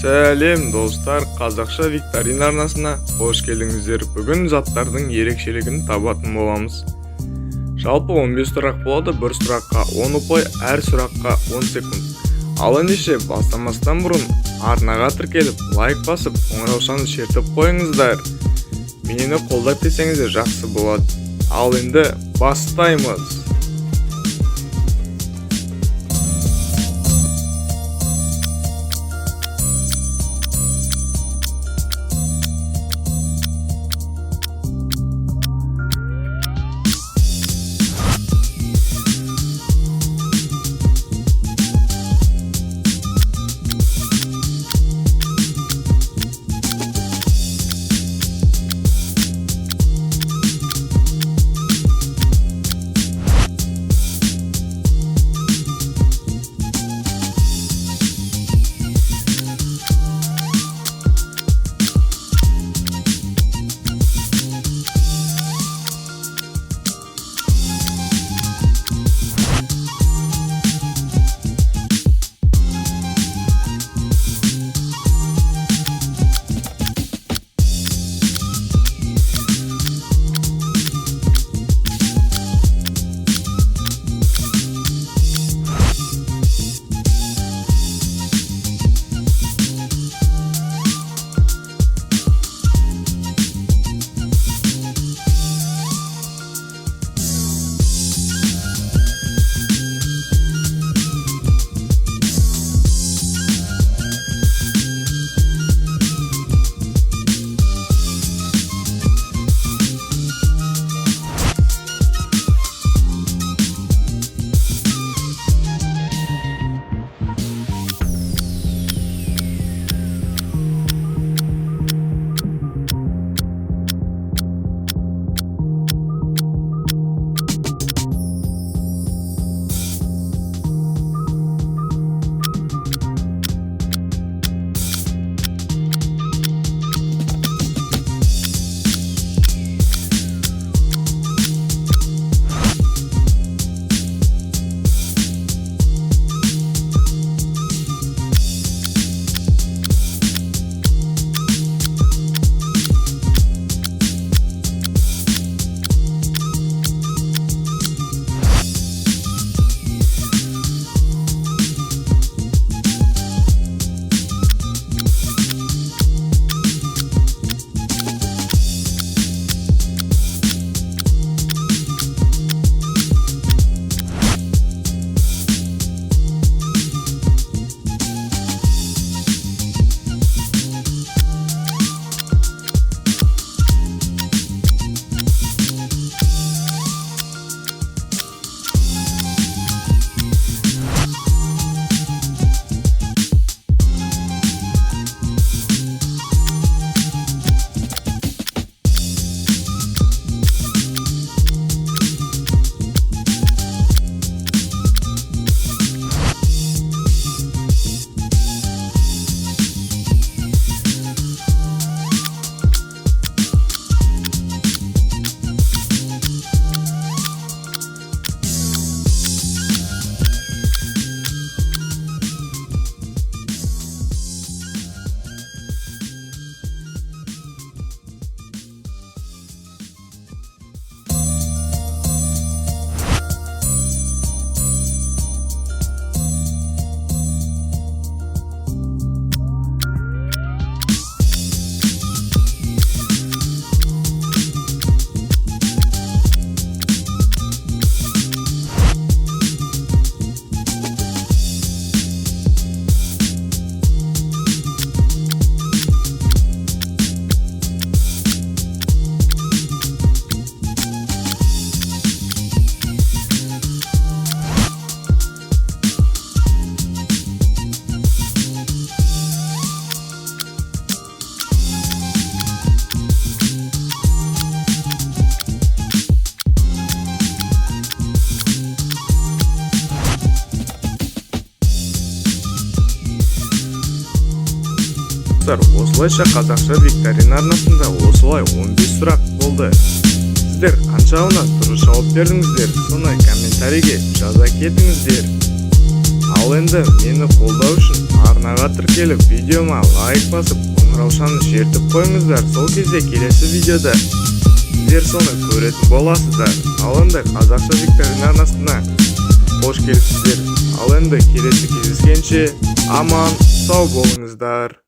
Сәлем достар, Қазақша Викторина арнасына қош келдіңіздер. Бүгін заттардың ерекшелігін табатын боламыз. Жалпы 15 сұрақ болады, бір сұраққа 10 ұпай, әр сұраққа 10 секунд. Ал ендеше бастамастан бұрын арнаға тіркеліп, лайк басып, қоңыраушаны шертіп қойыңыздар. Мені қолдап десеңіздер жақсы болады. Ал енді бастаймыз. Осылайша Қазақша Викторина арнасында осылай 15 сұрақ болды. Сіздер қаншауына дұрыс жауап бердіңіздер, соны комментарийге жаза кетіңіздер. Ал енді мені қолдау үшін арнаға тіркеліп, видеома лайк басып, қоңыраушаны шертіп қойыңыздар. Сол кезде келесі видеода сіздер соны көретін боласыздар. Ал енді қазақша Викторина арнасына қош келіпсіздер. Ал енді келесі кездескенше аман сау болыңыздар.